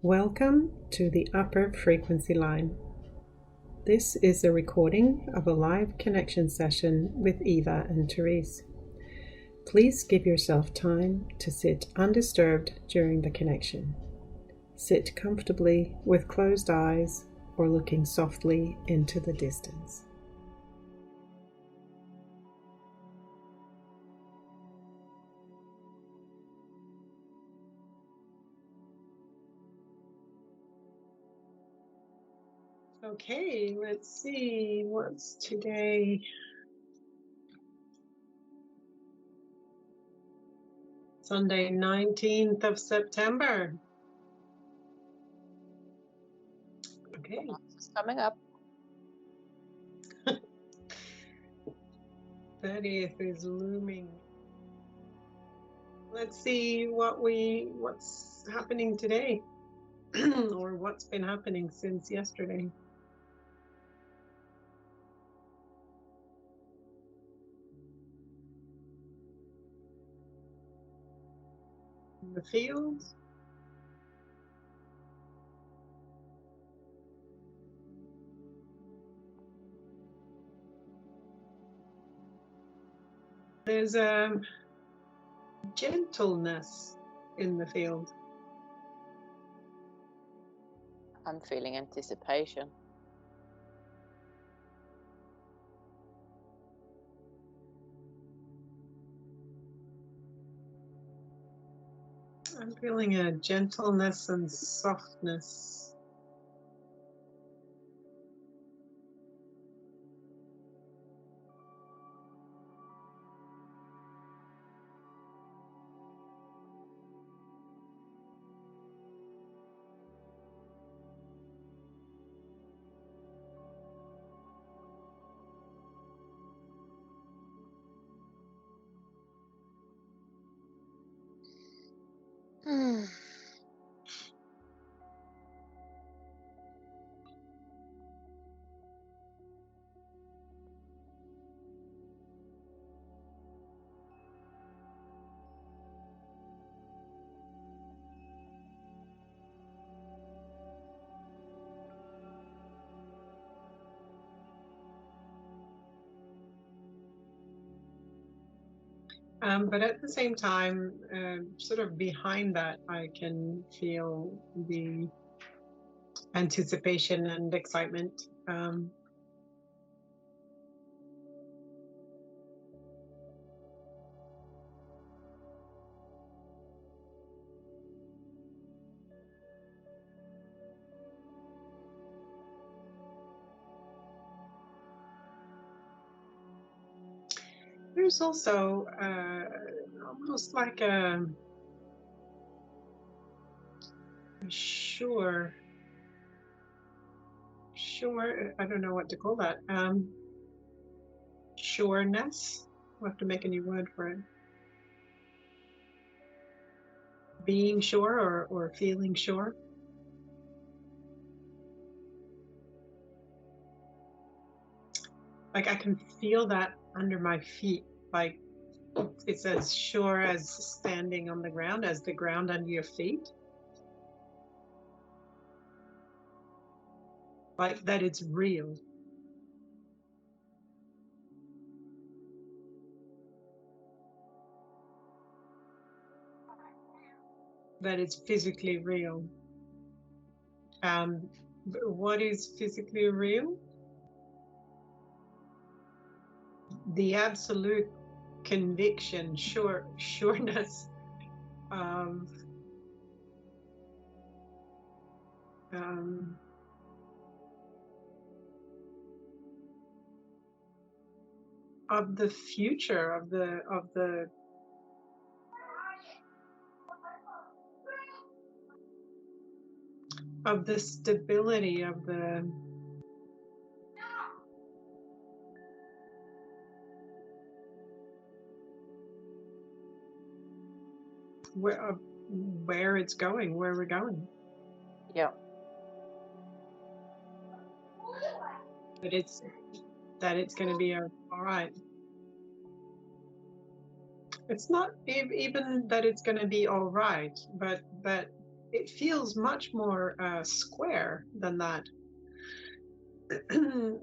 Welcome to the upper frequency line. This is a recording of a live connection session with Eva and Therese. Please give yourself time to sit undisturbed during the connection. Sit comfortably with closed eyes or looking softly into the distance. Okay, let's see, what's today? Sunday, 19th of September. Okay. It's coming up. 30th is looming. Let's see what's happening today or what's been happening since yesterday. In the fields. There's a gentleness in the field. I'm feeling anticipation. I'm feeling a gentleness and softness. But at the same time, sort of behind that, I can feel the anticipation and excitement. There's also almost like a sure, I don't know what to call that. Sureness. We'll have to make a new word for it. Being sure or feeling sure. Like I can feel that under my feet, like it's as sure as standing on the ground as the ground under your feet. Like that it's real. That it's physically real. What is physically real? The absolute conviction, sureness of the future, of the stability of the where it's going, where we're going. Yeah. That it's going to be all right. It's not even that it's going to be all right, but that it feels much more square than that.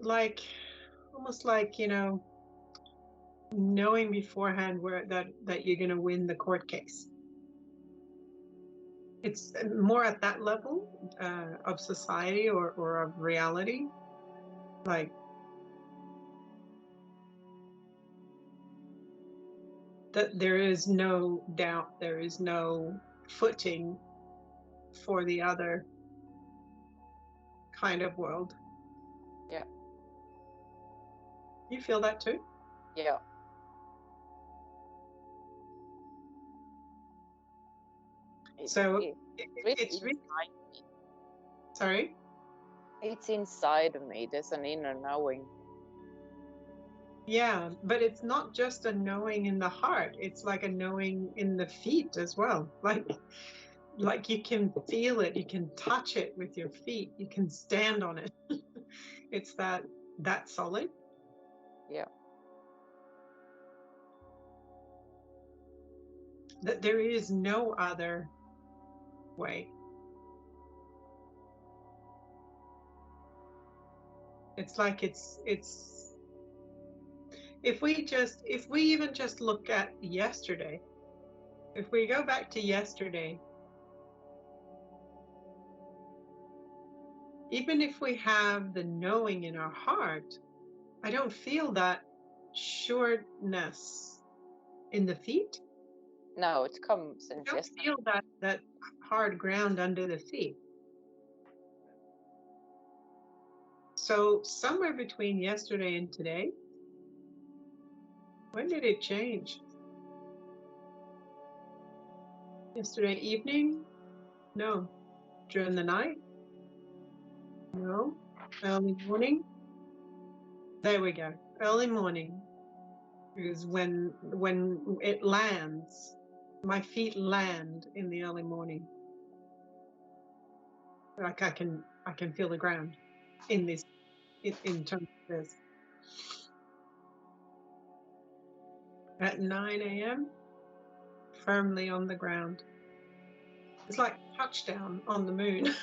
Like, almost like, knowing beforehand that you're going to win the court case. It's more at that level of society or of reality. Like, that there is no doubt, there is no footing for the other kind of world. Yeah. You feel that too? Yeah. So it's really inside me. Sorry? It's inside of me. There's an inner knowing. Yeah, but it's not just a knowing in the heart. It's like a knowing in the feet as well. Like you can feel it, you can touch it with your feet, you can stand on it. It's that solid. Yeah. That there is no other way. It's like it's if we even just look at yesterday, if we go back to yesterday, even if we have the knowing in our heart, I don't feel that sureness in the feet. No, it comes since I don't yesterday. feel that hard ground under the feet. So somewhere between yesterday and today, when did it change? Yesterday evening? No. During the night? No. Early morning? There we go. Early morning is when it lands. My feet land in the early morning. Like I can feel the ground in this in terms of this. At 9 a.m., firmly on the ground. It's like touchdown on the moon.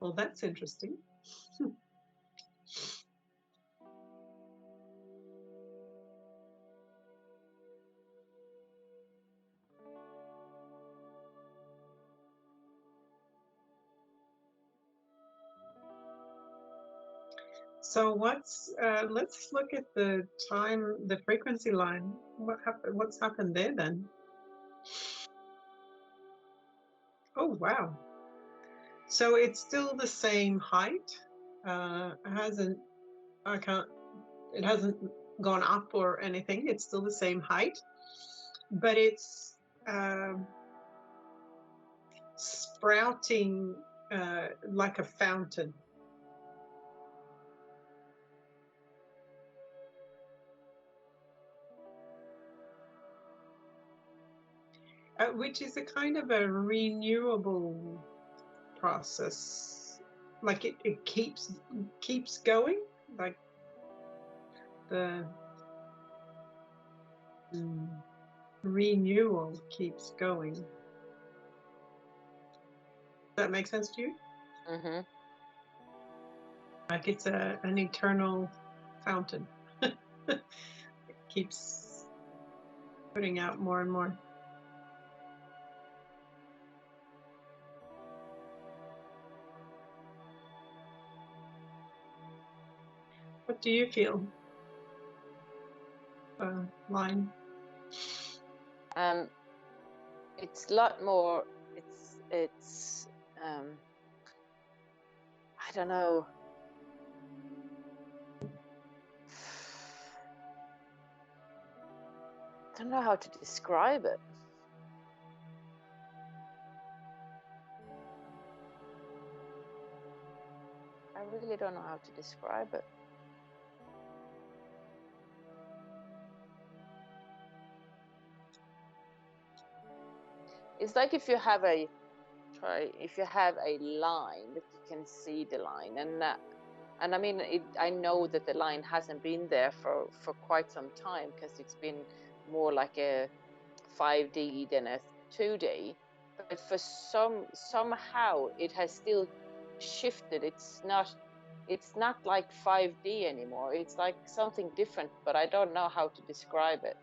Well, that's interesting. So let's look at the frequency line. What's happened there then? Oh, wow. So it's still the same height. It hasn't gone up or anything. It's still the same height, but it's sprouting like a fountain. Which is a kind of a renewable process. Like it keeps going, like the renewal keeps going. Does that make sense to you? Mm-hmm. Like it's an eternal fountain. It keeps putting out more and more. What do you feel? Line? It's a lot more. It's I don't know. I don't know how to describe it. I really don't know how to describe it. It's like if you have a line that you can see the line, and And I mean, I know that the line hasn't been there for quite some time, because it's been more like a 5D than a 2D. But for somehow it has still shifted. It's not like 5D anymore. It's like something different, but I don't know how to describe it.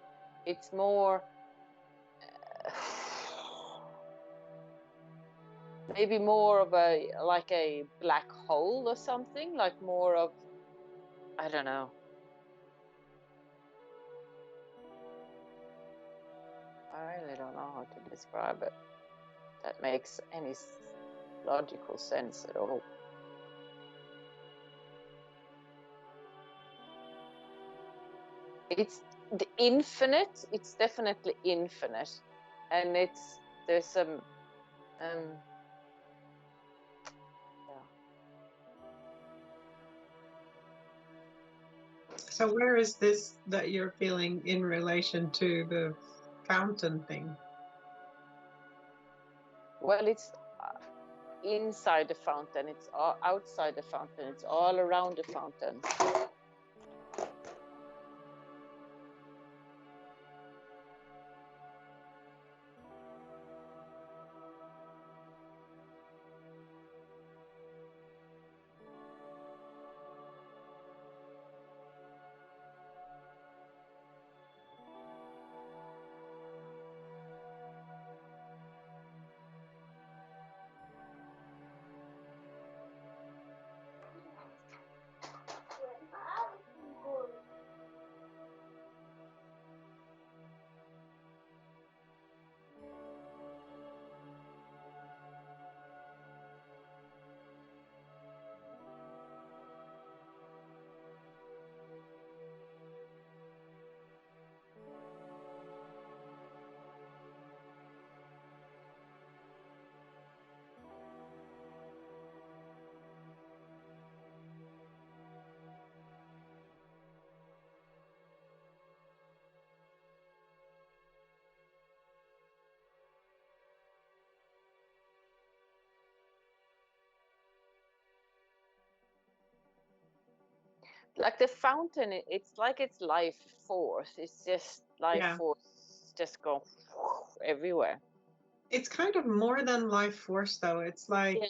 It's more maybe more of a like a black hole or something, like more of, I don't know. I really don't know how to describe it. That makes any logical sense at all. It's the infinite. It's definitely infinite, and there's some um yeah. So where is this that you're feeling in relation to the fountain thing? Well, it's inside the fountain. It's all outside the fountain. It's all around the fountain. Like the fountain, it's like it's life force. It's just life Yeah. force just go everywhere. It's kind of more than life force, though. It's like Yeah.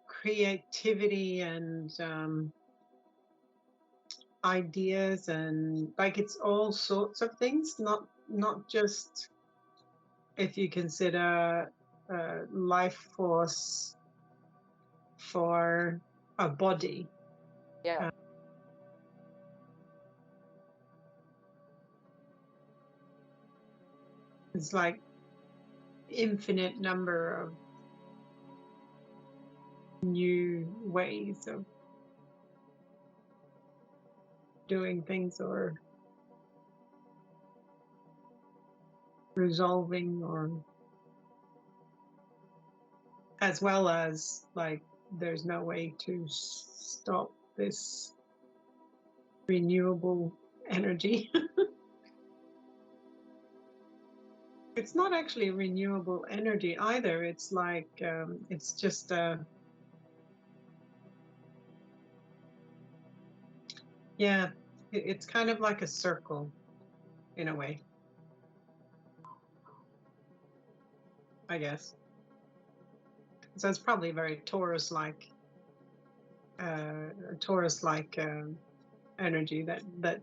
creativity and ideas, and like it's all sorts of things, not just if you consider life force for a body. Yeah. It's like infinite number of new ways of doing things or resolving, or as well as like there's no way to stop this renewable energy. It's not actually renewable energy either. It's like it's just yeah, it's kind of like a circle in a way, I guess. So it's probably very Taurus-like energy that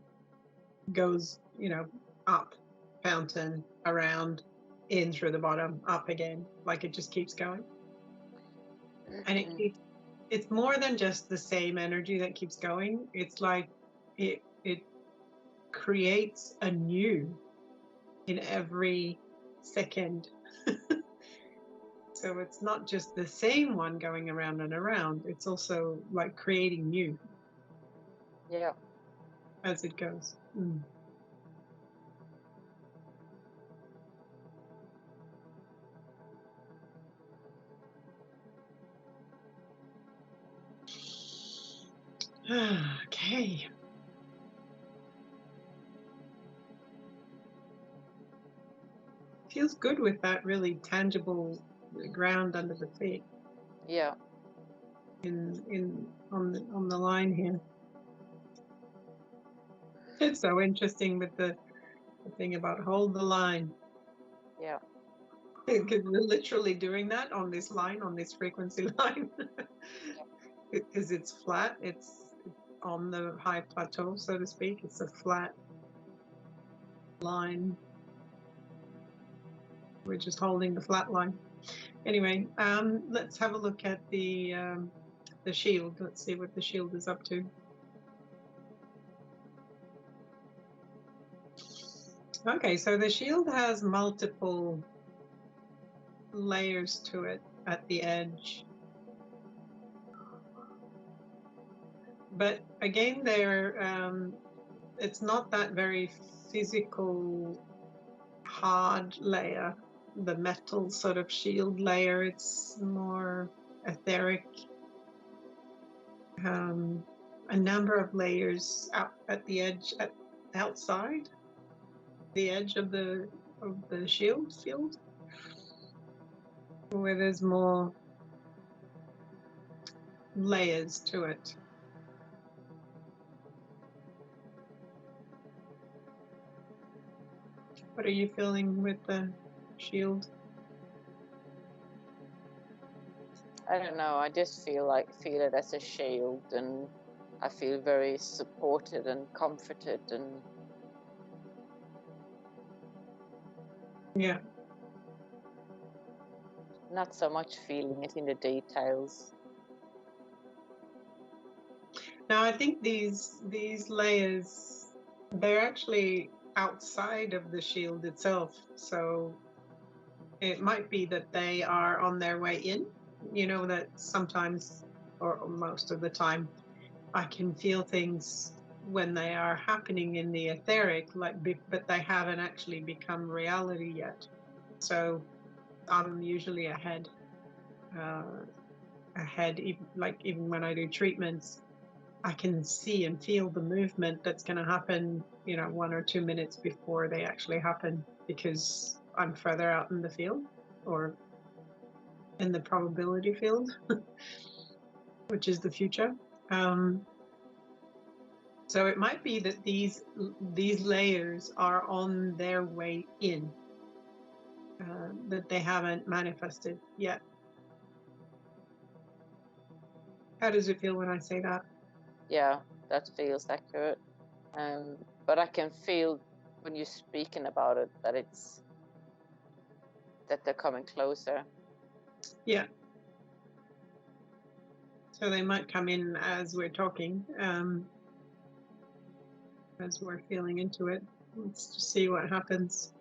goes, up, fountain, around, in through the bottom, up again, like it just keeps going. And it's more than just the same energy that keeps going. It's like it creates a new in every second. So it's not just the same one going around and around, it's also like creating new Yeah. as it goes. Mm. Okay. Feels good with that really tangible ground under the feet. Yeah. on the line here. It's so interesting with the thing about hold the line. Yeah. Because we're literally doing that on this line, on this frequency line. Because it's flat, it's on the high plateau, so to speak. It's a flat line. We're just holding the flat line. Anyway, let's have a look at the shield. Let's see what the shield is up to. Okay, so the shield has multiple layers to it at the edge. But again, it's not that very physical, hard layer, the metal sort of shield layer. It's more etheric. A number of layers out at the edge, outside the edge of the shield field, where there's more layers to it. What are you feeling with the shield? I don't know. I just feel it as a shield, and I feel very supported and comforted, and Yeah. not so much feeling it in the details. Now I think these layers, they're actually outside of the shield itself. So it might be that they are on their way in. You know that sometimes, or most of the time, I can feel things when they are happening in the etheric, but they haven't actually become reality yet. So I'm usually ahead, even when I do treatments, I can see and feel the movement that's going to happen, 1 or 2 minutes before they actually happen, because I'm further out in the field, or in the probability field, which is the future. So it might be that these layers are on their way in, that they haven't manifested yet. How does it feel when I say that? Yeah, that feels accurate. But I can feel when you're speaking about it that they're coming closer. Yeah. So they might come in as we're talking, as we're feeling into it. Let's just see what happens.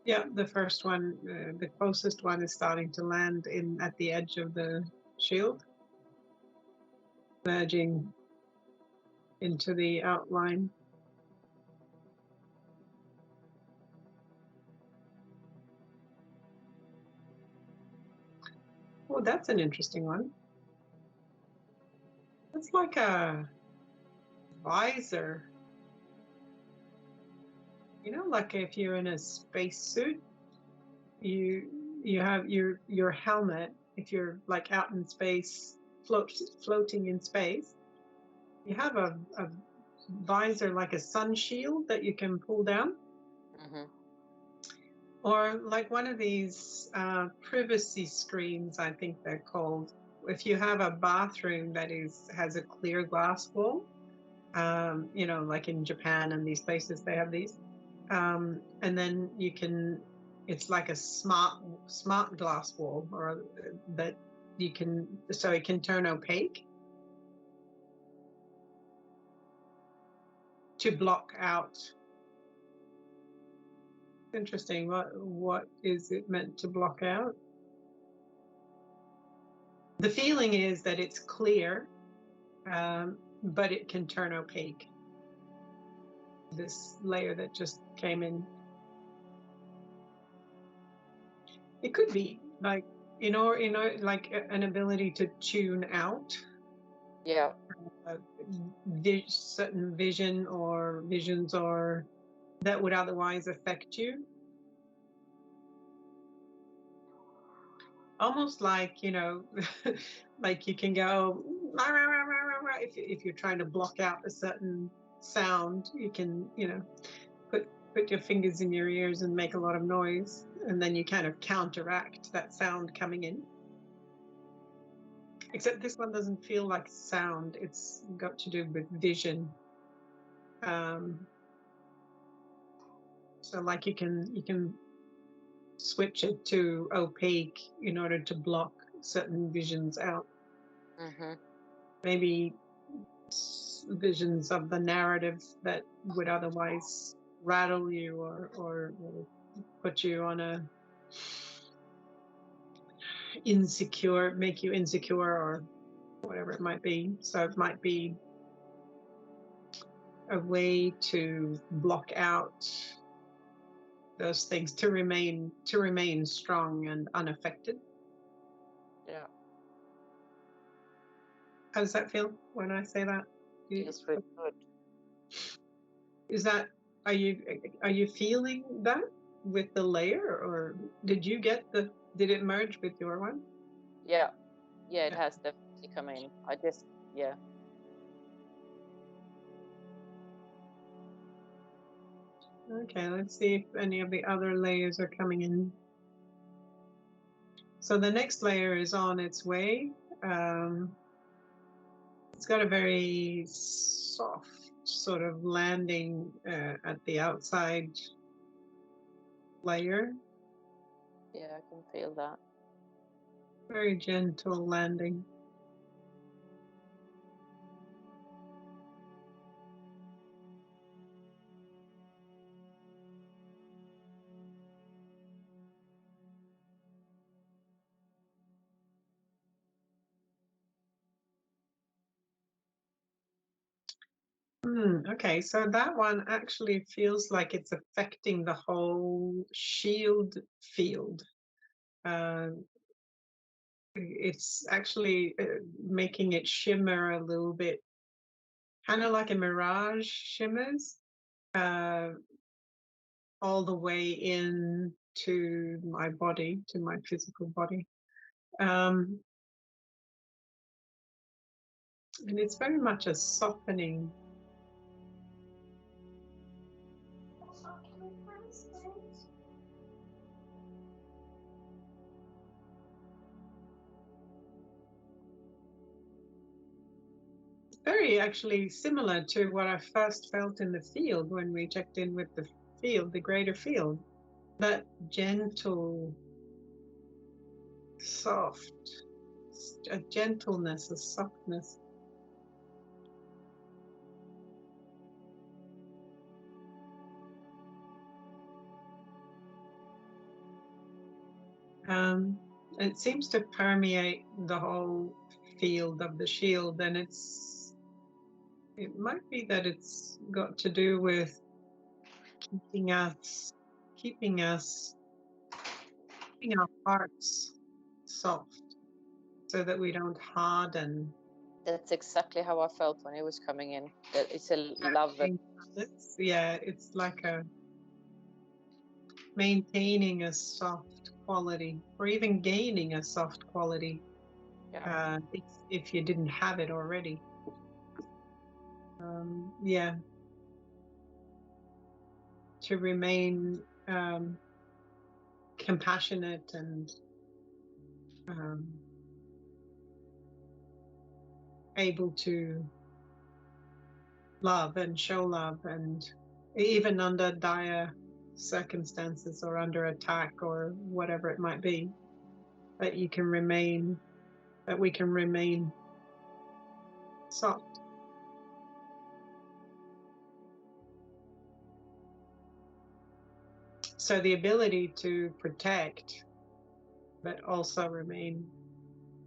Yeah, the first one, the closest one, is starting to land at the edge of the shield, merging into the outline. Oh, that's an interesting one. It's like a visor. Like if you're in a spacesuit, you have your helmet. If you're like out in space, floating in space, you have a visor, like a sun shield that you can pull down. Mm-hmm. Or like one of these privacy screens, I think they're called. If you have a bathroom that has a clear glass wall, like in Japan and these places, they have these. And then it's like a smart glass wall, or that so it can turn opaque to block out. Interesting. What is it meant to block out? The feeling is that it's clear, but it can turn opaque. This layer that just came in. It could be like, like an ability to tune out. Yeah. Certain visions or that would otherwise affect you. Almost like, like you can go rah, rah, rah, rah, rah, rah. If you're trying to block out a certain sound, you can, put your fingers in your ears and make a lot of noise, and then you kind of counteract that sound coming in. Except this one doesn't feel like sound. It's got to do with vision. So like you can switch it to opaque in order to block certain visions out. Mm-hmm. Maybe visions of the narrative that would otherwise rattle you or put you on a make you insecure or whatever it might be. So it might be a way to block out those things to remain strong and unaffected. Yeah. How does that feel when I say that? It's really good. Is that, are you feeling that with the layer, or did it merge with your one? Yeah. Yeah, it has definitely come in. Yeah. Okay, let's see if any of the other layers are coming in. So the next layer is on its way. It's got a very soft sort of landing at the outside layer. Yeah, I can feel that. Very gentle landing. Okay, so that one actually feels like it's affecting the whole shield field. It's actually making it shimmer a little bit, kind of like a mirage shimmers, all the way in to my body, to my physical body. And it's very much a softening. Very actually similar to what I first felt in the field when we checked in with the field, the greater field. That gentle, soft, a gentleness, a softness. It seems to permeate the whole field of the shield, and it might be that it's got to do with keeping our hearts soft so that we don't harden. That's exactly how I felt when it was coming in. That it's a love. It's like a maintaining a soft quality, or even gaining a soft quality, if you didn't have it already. To remain compassionate and able to love and show love, and even under dire circumstances or under attack or whatever it might be, that we can remain soft. So the ability to protect but also remain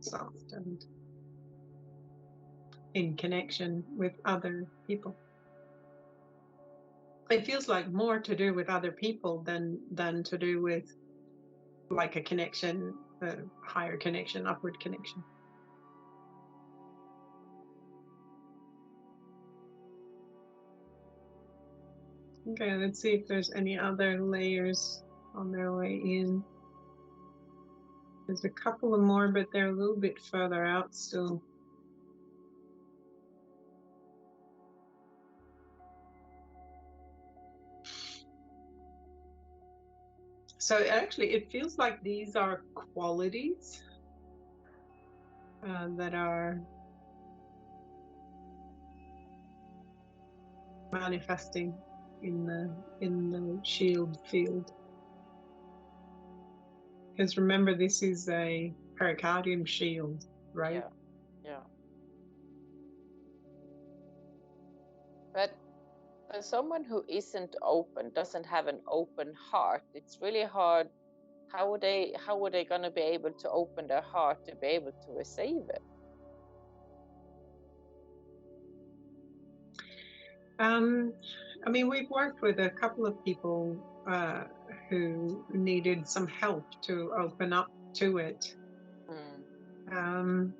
soft and in connection with other people. It feels like more to do with other people than to do with like a connection, a higher connection, upward connection. Okay, let's see if there's any other layers on their way in. There's a couple of more, but they're a little bit further out still. So actually, it feels like these are qualities that are manifesting in the shield field. Because remember, this is a pericardium shield, right? Yeah. But for someone who isn't open, doesn't have an open heart, it's really hard. How would they going to be able to open their heart to be able to receive it? I mean, we've worked with a couple of people who needed some help to open up to it. Um,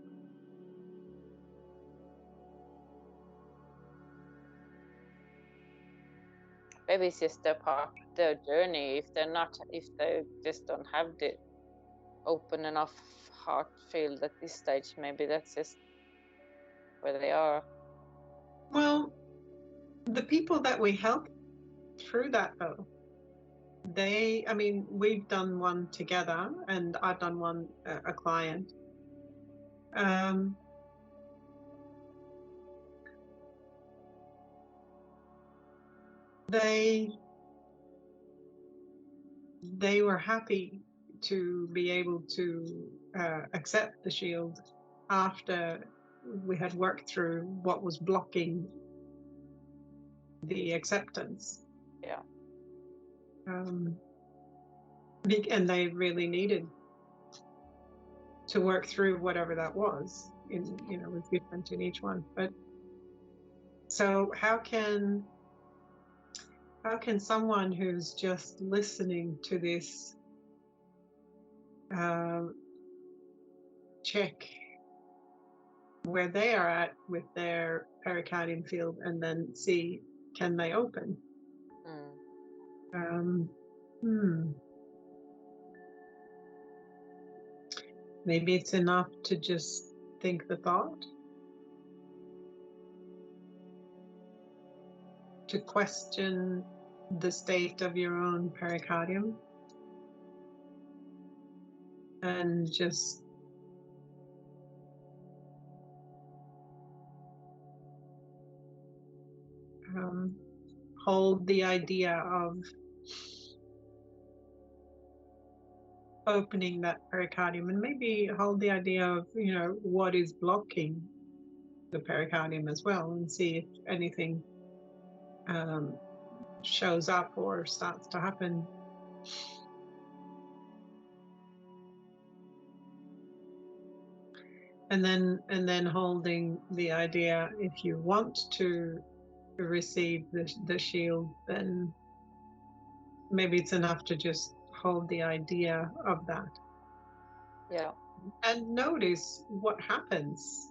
Maybe it's just a part of their journey. If they just don't have the open enough heart field at this stage, maybe that's just where they are. well, the people that we help through that, though, I mean, we've done one together, and I've done one a client. They were happy to be able to accept the shield after we had worked through what was blocking the acceptance. Yeah. And they really needed to work through whatever that was. It was different in each one. But so how can someone who's just listening to this check where they are at with their pericardium field and then see, can they open? Maybe it's enough to just think the thought, to question the state of your own pericardium, and just hold the idea of opening that pericardium, and maybe hold the idea of what is blocking the pericardium as well, and see if anything shows up or starts to happen. And then holding the idea, if you want to receive the shield, then maybe it's enough to just hold the idea of that. Yeah. And notice what happens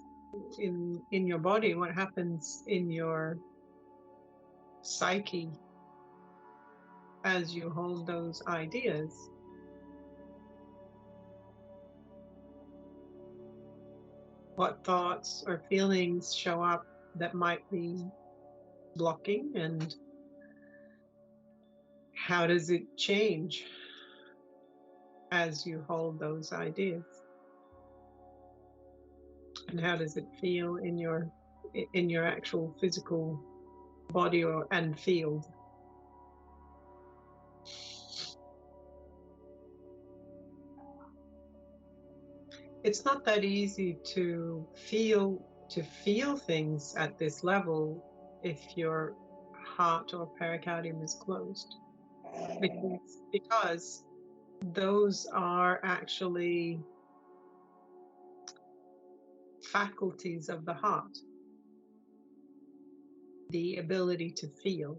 in your body, what happens in your psyche as you hold those ideas. What thoughts or feelings show up that might be blocking, and how does it change as you hold those ideas? And how does it feel in your actual physical body and field? It's not that easy to feel things at this level if your heart or pericardium is closed, because those are actually faculties of the heart. The ability to feel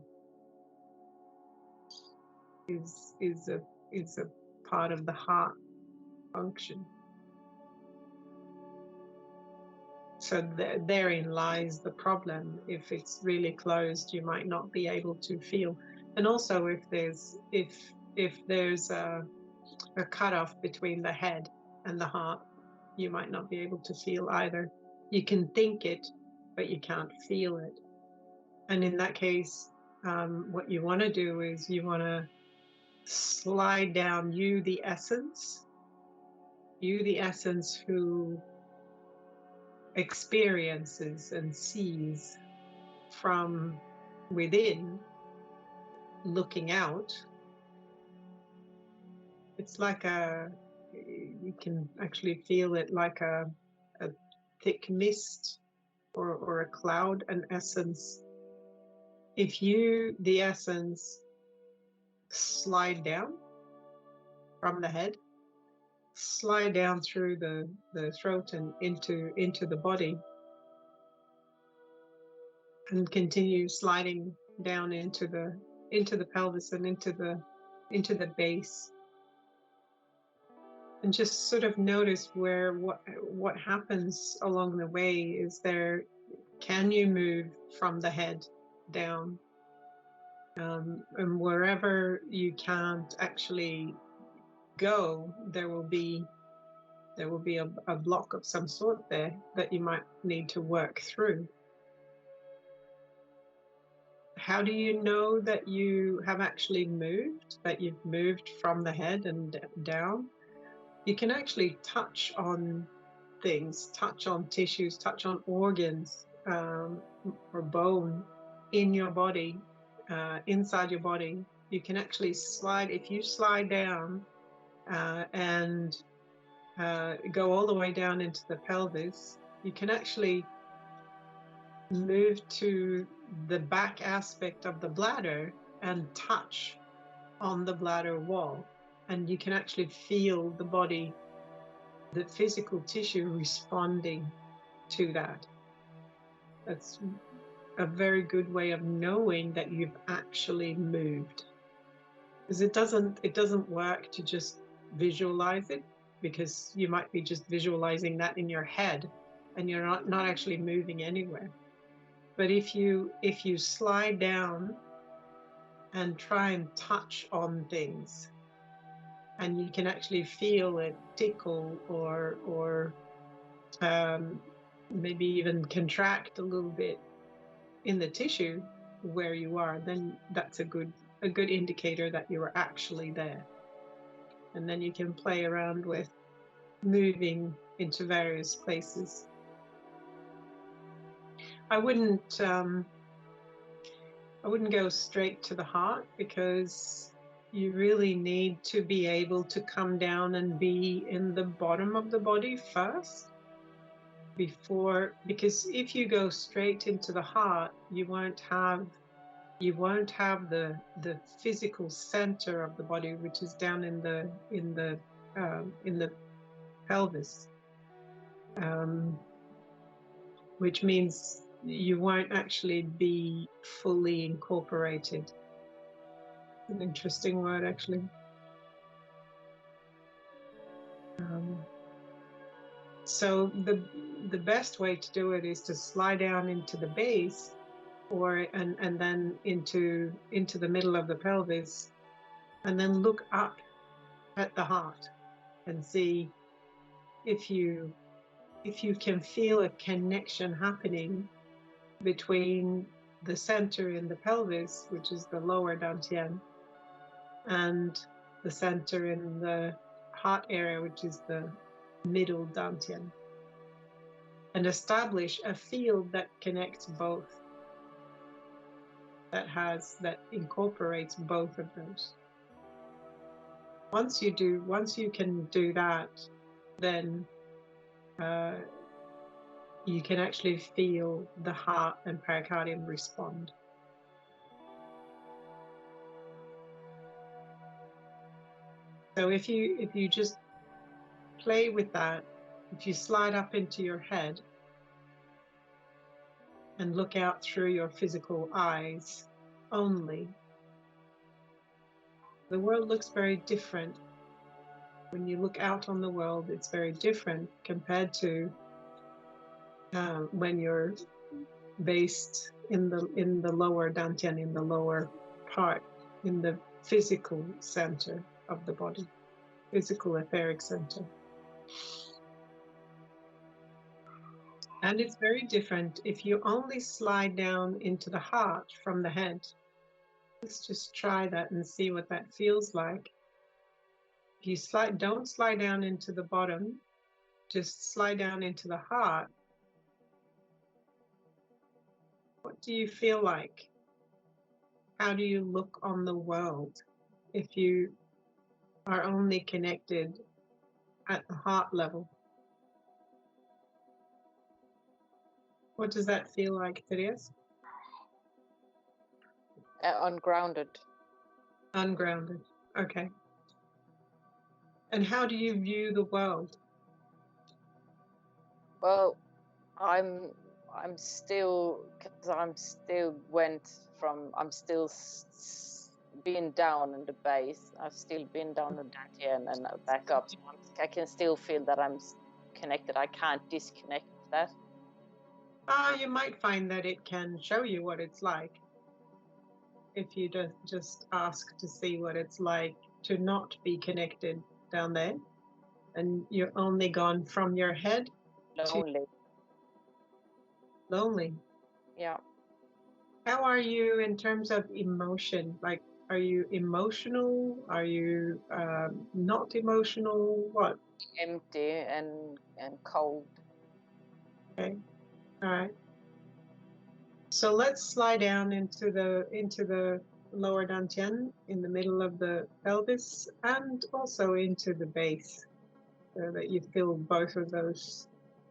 is a part of the heart function. So therein lies the problem. If it's really closed, you might not be able to feel. And also if there's a cutoff between the head and the heart, you might not be able to feel either. You can think it, but you can't feel it. And in that case, what you want to do is you want to slide down you, the essence who experiences and sees from within, looking out. It's like you can actually feel it like a thick mist or a cloud, an essence. If you, the essence, slide down from the head, slide down through the throat and into the body, and continue sliding down into the pelvis and into the base, and just sort of notice where what happens along the way. Is there, can you move from the head down, and wherever you can't actually go, there will be a block of some sort there that you might need to work through. How do you know that you have actually moved, that you've moved from the head and down? You can actually touch on things, touch on tissues, touch on organs, or bone in your body, inside your body. You can actually slide, if you slide down and go all the way down into the pelvis, you can actually move to the back aspect of the bladder and touch on the bladder wall, and you can actually feel the body, the physical tissue responding to that. That's a very good way of knowing that you've actually moved, because it doesn't work to just visualize it, because you might be just visualizing that in your head and you're not actually moving anywhere. But if you slide down and try and touch on things, and you can actually feel it tickle or maybe even contract a little bit in the tissue where you are, then that's a good indicator that you are actually there. And then you can play around with moving into various places. I wouldn't go straight to the heart, because you really need to be able to come down and be in the bottom of the body first, because if you go straight into the heart, you won't have the physical center of the body, which is down in the pelvis, which means you won't actually be fully incorporated. An interesting word, actually. So the best way to do it is to slide down into the base, and then into the middle of the pelvis, and then look up at the heart and see if you can feel a connection happening between the center in the pelvis, which is the lower dantian, and the center in the heart area, which is the middle dantian, and establish a field that connects both, that incorporates both of those. Once you can do that, then you can actually feel the heart and pericardium respond. So if you just play with that, if you slide up into your head and look out through your physical eyes only, the world looks very different. When you look out on the world, it's very different compared to when you're based in the lower dantian, in the lower part. in the physical center of the body, physical etheric center. And it's very different if you only slide down into the heart from the head. Let's just try that and see what that feels like. If you don't slide down into the bottom, just slide down into the heart. What do you feel like? How do you look on the world if you are only connected at the heart level? What does that feel like, Therese? Ungrounded. Ungrounded. Okay. And how do you view the world? Well, I'm still, because I'm still being down in the base. I've still been down the dantian and back up. So I can still feel that I'm connected. I can't disconnect that. You might find that it can show you what it's like if you just ask to see what it's like to not be connected down there, and you're only gone from your head Lonely. to lonely. Yeah. How are you in terms of emotion? Like, are you emotional? Are you not emotional? What? Empty and cold. Okay. All right. So let's slide down into the lower dantian in the middle of the pelvis and also into the base, so that you feel both of those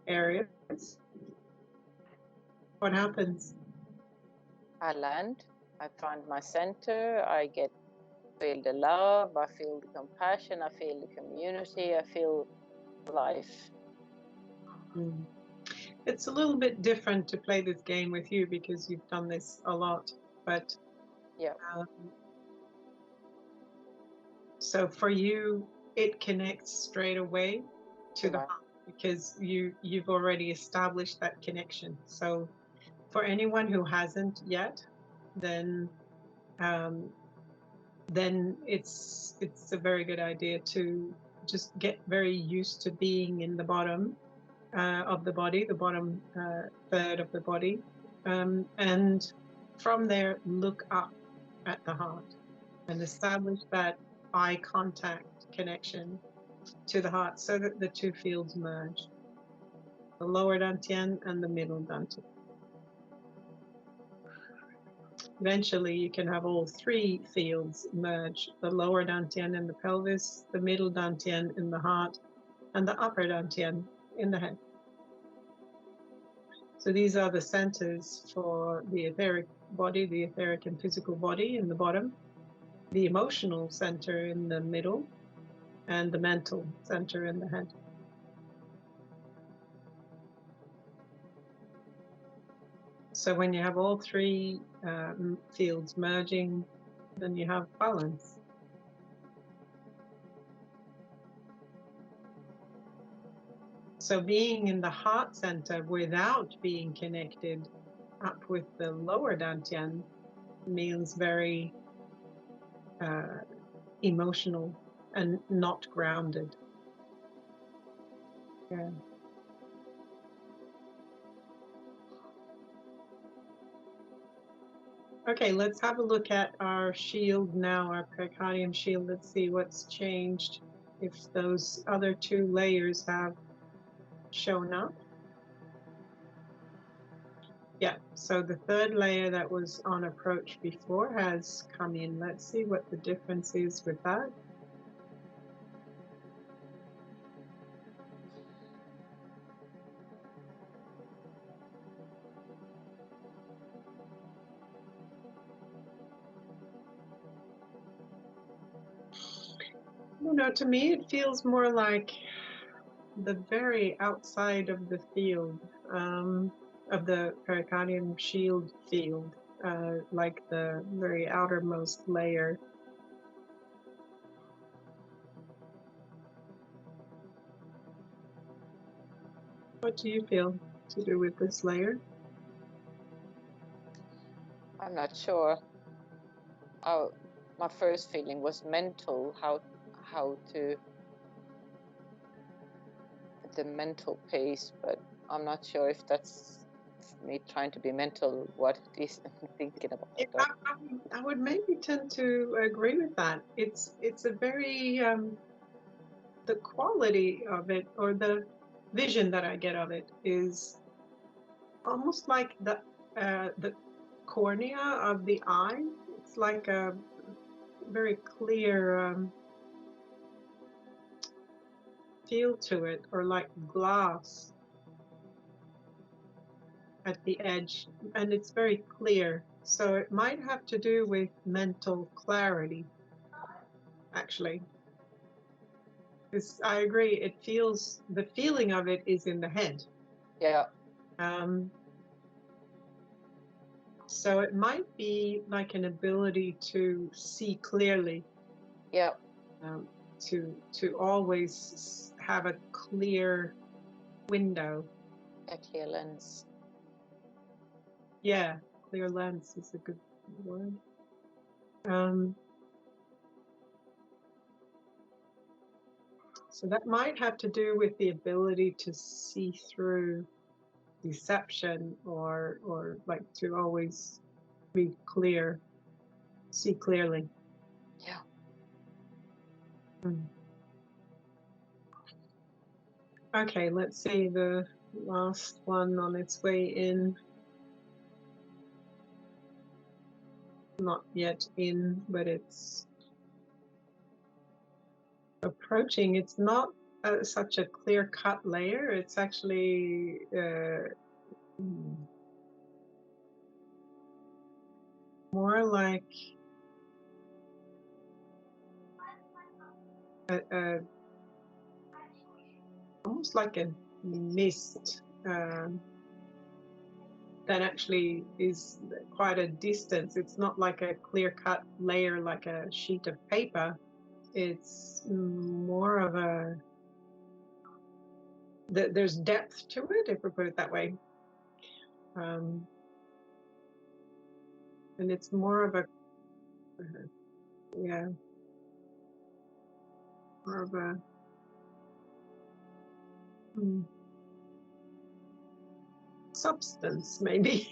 areas. What happens? I land. I find my center. I feel the love. I feel the compassion. I feel the community. I feel life. Mm. It's a little bit different to play this game with you because you've done this a lot, but yeah. So for you, it connects straight away to the heart because you've already established that connection. So for anyone who hasn't yet, then it's a very good idea to just get very used to being in the bottom of the body, the bottom third of the body, and from there look up at the heart and establish that eye contact connection to the heart so that the two fields merge, the lower dantian and the middle dantian. Eventually, you can have all three fields merge, the lower dantian in the pelvis, the middle dantian in the heart, and the upper dantian in the head. So these are the centers for the etheric body, the etheric and physical body in the bottom, the emotional center in the middle, and the mental center in the head. So when you have all three fields merging, then you have balance. So being in the heart center without being connected up with the lower dantian means very emotional and not grounded. Yeah. Okay, let's have a look at our shield now, our pericardium shield. Let's see what's changed, if those other two layers have shown up. Yeah, so the third layer that was on approach before has come in. Let's see what the difference is with that. You know, to me, it feels more like the very outside of the field, of the pericardium shield field, like the very outermost layer. What do you feel to do with this layer? I'm not sure. Oh, my first feeling was mental, how to the mental piece, but I'm not sure if that's me trying to be mental, what it is I'm thinking about. I would maybe tend to agree with that. It's a very the quality of it, or the vision that I get of it, is almost like the cornea of the eye. It's like a very clear feel to it, or like glass at the edge, and it's very clear. So it might have to do with mental clarity, actually. Because I agree, it feels, the feeling of it is in the head. Yeah. So it might be like an ability to see clearly. Yeah. To always have a clear window. A clear lens. Yeah, clear lens is a good word. So that might have to do with the ability to see through deception, or like to always be clear, see clearly. Yeah. Okay, let's see the last one on its way in. Not yet in, but it's approaching. It's not such a clear-cut layer. It's actually more like almost like a mist that actually is quite a distance. It's not like a clear-cut layer like a sheet of paper. It's more of a, there's depth to it, if we put it that way. And it's more of a, yeah, more of a, substance, maybe.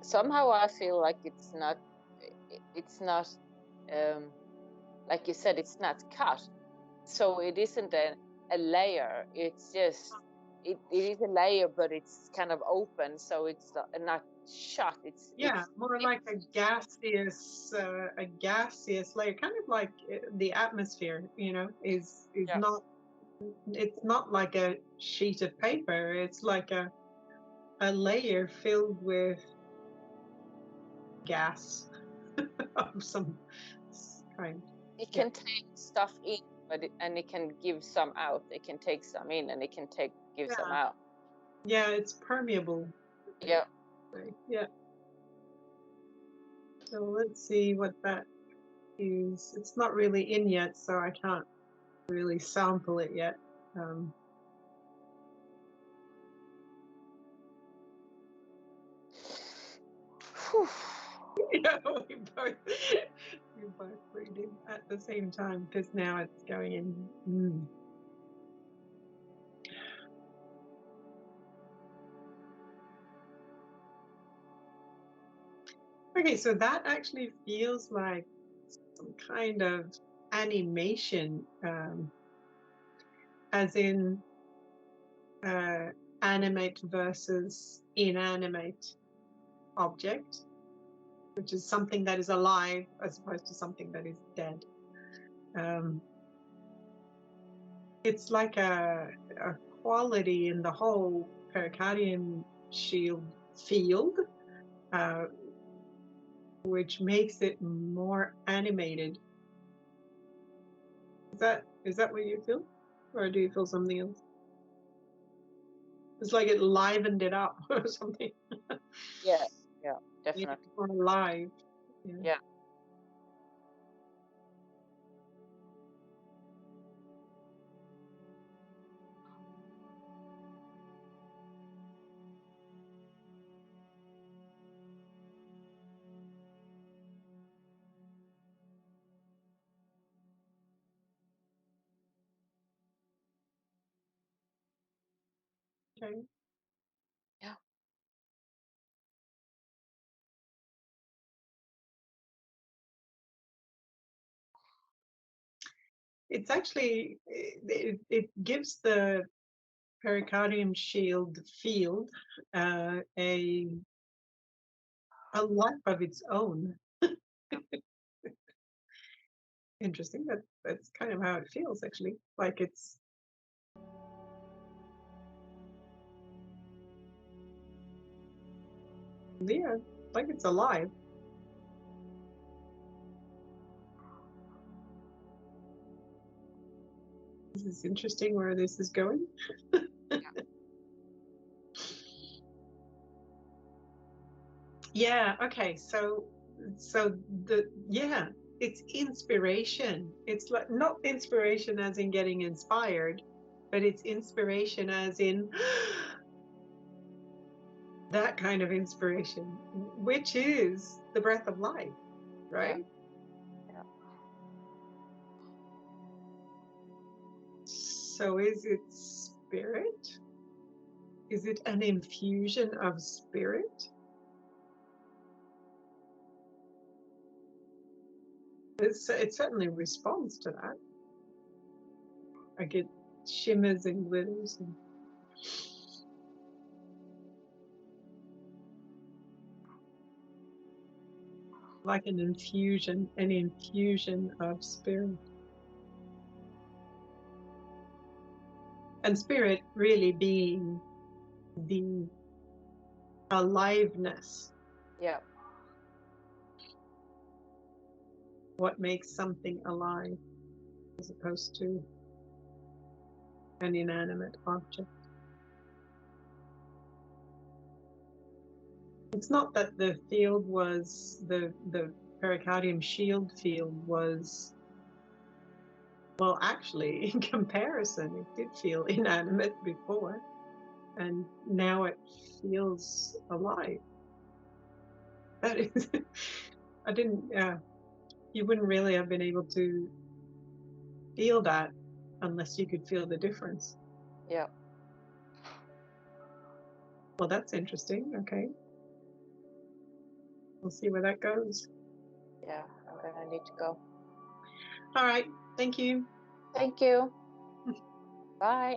Somehow I feel like it's not like you said, it's not cut, so it isn't a layer. It's just it is a layer, but it's kind of open, so it's not shut. Yeah, more like a gaseous layer, kind of like the atmosphere, is Yeah. not, it's not like a sheet of paper. It's like a layer filled with gas of some kind. It can take stuff in, but and it can give some out. It can take some in, and it can give some out. Yeah, it's permeable. Yeah. Yeah. So let's see what that is. It's not really in yet, so I can't really sample it yet. Yeah, we both breathing at the same time, because now it's going in. Okay, so that actually feels like some kind of animation, as in animate versus inanimate object, which is something that is alive as opposed to something that is dead. It's like a quality in the whole pericardium shield field, which makes it more animated. Is that what you feel? Or do you feel something else? It's like it livened it up or something. Yeah, definitely. It's more alive. Yeah. Okay. Yeah. It's actually, it gives the pericardium shield field a life of its own. Interesting. That's kind of how it feels, actually. Like it's, yeah, like it's alive. This is interesting where this is going. Yeah, okay. So it's inspiration. It's like not inspiration as in getting inspired, but it's inspiration as in that kind of inspiration, which is the breath of life, right? Yeah. So is it spirit? Is it an infusion of spirit? It certainly responds to that. I get shimmers and glitters and like an infusion of spirit. And spirit really being the aliveness. Yeah. What makes something alive as opposed to an inanimate object. It's not that the field was, the pericardium shield field was, well, actually, in comparison, it did feel inanimate before, and now it feels alive. That is, I didn't, you wouldn't really have been able to feel that unless you could feel the difference. Yeah. Well, that's interesting. Okay. We'll see where that goes. Yeah. I'm gonna need to go. All right. Thank you. Thank you. Bye.